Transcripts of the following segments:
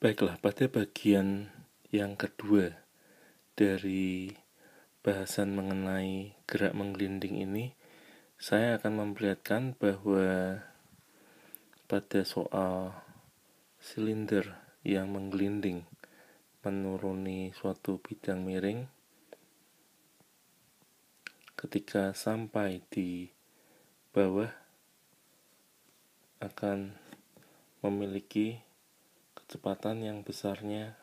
Baiklah, pada bagian yang kedua dari bahasan mengenai gerak menggelinding ini, saya akan memperlihatkan bahwa pada soal silinder yang menggelinding menuruni suatu bidang miring, ketika sampai di bawah akan memiliki kecepatan yang besarnya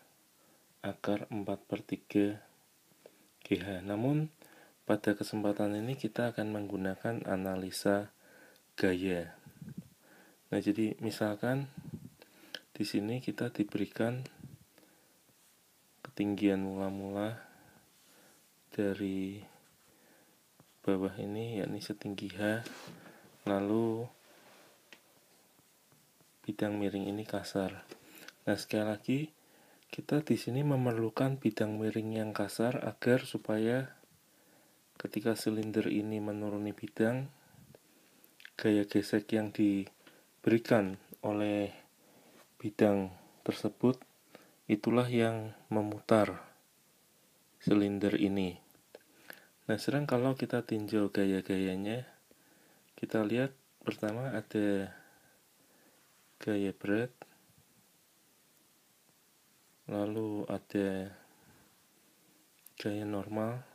akar 4/3 GH. Namun pada kesempatan ini kita akan menggunakan analisa gaya. Nah, jadi misalkan di sini kita diberikan ketinggian mula-mula dari bawah ini yakni setinggi H, lalu bidang miring ini kasar. Nah, sekali lagi kita di sini memerlukan bidang miring yang kasar agar supaya ketika silinder ini menuruni bidang, gaya gesek yang diberikan oleh bidang tersebut itulah yang memutar silinder ini. Nah, sekarang kalau kita tinjau gaya-gayanya, kita lihat pertama ada gaya berat, lalu ada gaya normal.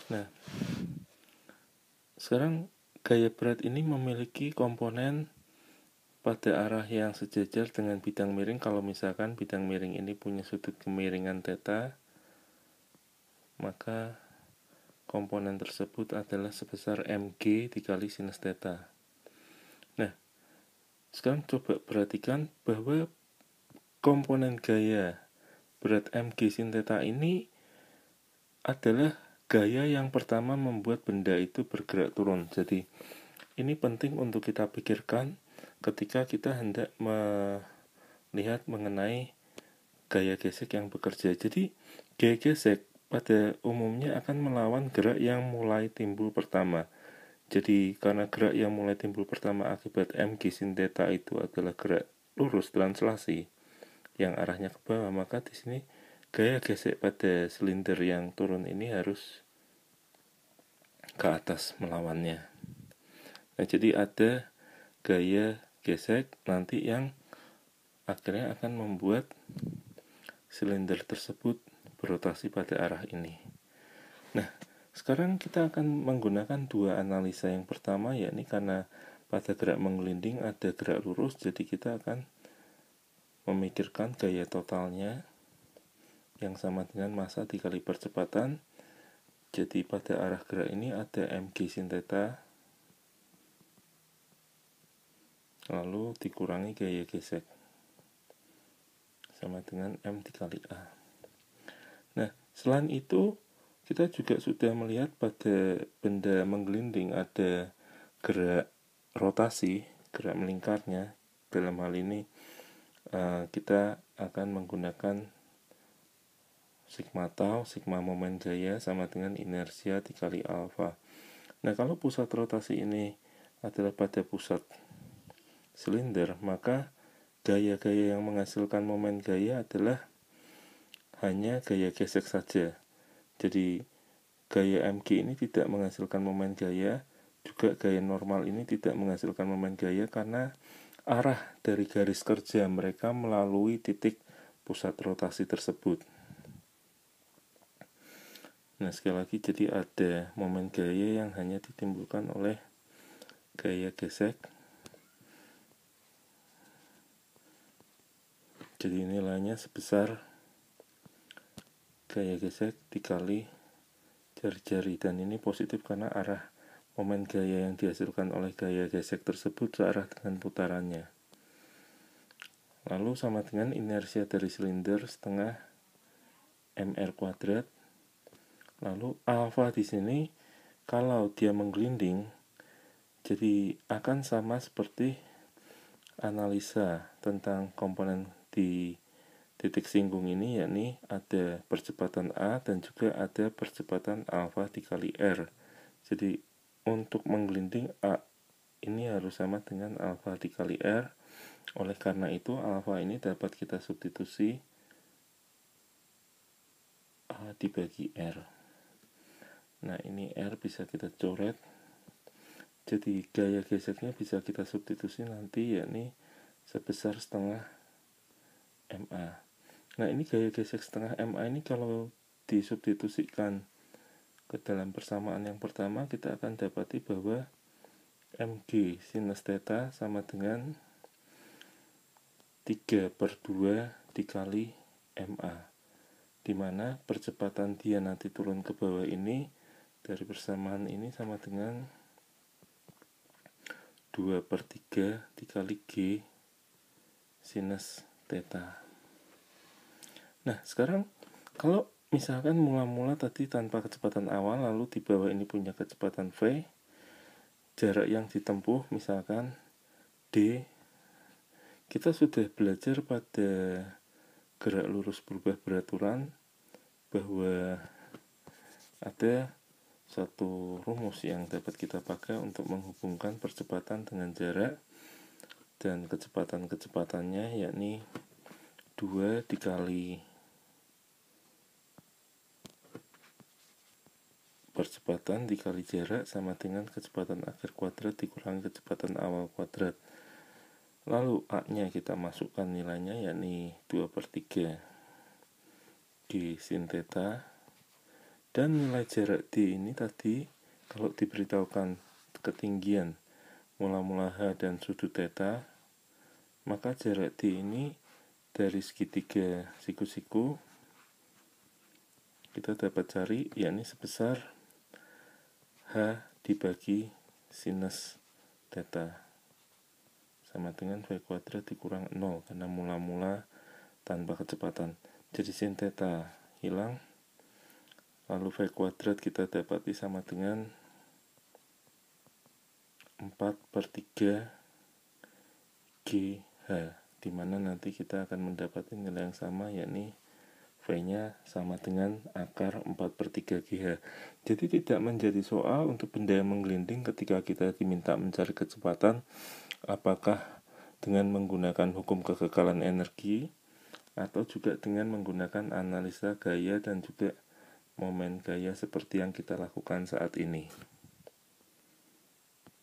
Nah, sekarang gaya berat ini memiliki komponen pada arah yang sejajar dengan bidang miring. Kalau misalkan bidang miring ini punya sudut kemiringan theta, maka komponen tersebut adalah sebesar mg dikali sinus theta. Nah, sekarang coba perhatikan bahwa komponen gaya berat mg sin theta ini adalah gaya yang pertama membuat benda itu bergerak turun. Jadi ini penting untuk kita pikirkan ketika kita hendak melihat mengenai gaya gesek yang bekerja. Jadi gaya gesek pada umumnya akan melawan gerak yang mulai timbul pertama. Jadi karena gerak yang mulai timbul pertama akibat mg sin theta itu adalah gerak lurus translasi yang arahnya ke bawah, maka di sini gaya gesek pada silinder yang turun ini harus ke atas melawannya. Nah, jadi ada gaya gesek nanti yang akhirnya akan membuat silinder tersebut berotasi pada arah ini. Nah, sekarang kita akan menggunakan dua analisa. Yang pertama yakni karena pada gerak menggelinding ada gerak lurus, jadi kita akan memikirkan gaya totalnya yang sama dengan massa dikali percepatan. Jadi pada arah gerak ini ada mg sin theta lalu dikurangi gaya gesek sama dengan m dikali a. Nah, selain itu kita juga sudah melihat pada benda menggelinding ada gerak rotasi, gerak melingkarnya. Dalam hal ini kita akan menggunakan sigma tau, sigma momen gaya sama dengan inersia dikali alfa. Nah, kalau pusat rotasi ini adalah pada pusat silinder, maka gaya-gaya yang menghasilkan momen gaya adalah hanya gaya gesek saja. Jadi gaya mg ini tidak menghasilkan momen gaya, juga gaya normal ini tidak menghasilkan momen gaya karena arah dari garis kerja mereka melalui titik pusat rotasi tersebut. Nah, sekali lagi jadi ada momen gaya yang hanya ditimbulkan oleh gaya gesek. Jadi nilainya sebesar gaya gesek dikali jari-jari, dan ini positif karena arah momen gaya yang dihasilkan oleh gaya gesek tersebut searah dengan putarannya. Lalu sama dengan inersia dari silinder setengah mr kuadrat. Lalu alfa di sini kalau dia menggelinding jadi akan sama seperti analisa tentang komponen di titik singgung ini, yakni ada percepatan A dan juga ada percepatan alfa dikali R. Jadi untuk menggelinding A ini harus sama dengan alfa dikali R. Oleh karena itu alfa ini dapat kita substitusi A dibagi R. Nah, ini R bisa kita coret. Jadi gaya geseknya bisa kita substitusi nanti, yakni sebesar setengah MA. Nah, ini gaya gesek setengah MA ini kalau disubstitusikan ke dalam persamaan yang pertama, kita akan dapati bahwa mg sinus theta sama dengan 3/2 dikali MA, dimana percepatan dia nanti turun ke bawah ini dari persamaan ini sama dengan 2/3 dikali G sinus theta. Nah, sekarang kalau misalkan mula-mula tadi tanpa kecepatan awal, lalu di bawah ini punya kecepatan V, jarak yang ditempuh misalkan D, kita sudah belajar pada gerak lurus berubah beraturan bahwa ada satu rumus yang dapat kita pakai untuk menghubungkan percepatan dengan jarak, dan kecepatan-kecepatannya yakni 2 dikali percepatan dikali jarak sama dengan kecepatan akhir kuadrat dikurangi kecepatan awal kuadrat. Lalu A-nya kita masukkan nilainya yakni 2/3 G sin theta, dan nilai jarak D ini tadi kalau diberitahukan ketinggian mula-mula H dan sudut theta, maka jarak D ini dari segitiga siku-siku kita dapat cari yakni sebesar H dibagi sinus theta sama dengan V kuadrat dikurang 0 karena mula-mula tanpa kecepatan. Jadi sin theta hilang, lalu V kuadrat kita dapati sama dengan 4/3 GH, dimana nanti kita akan mendapati nilai yang sama, yakni V-nya sama dengan akar 4/3 GH. Jadi tidak menjadi soal untuk benda yang menggelinding ketika kita diminta mencari kecepatan, apakah dengan menggunakan hukum kekekalan energi atau juga dengan menggunakan analisa gaya dan juga momen gaya seperti yang kita lakukan saat ini.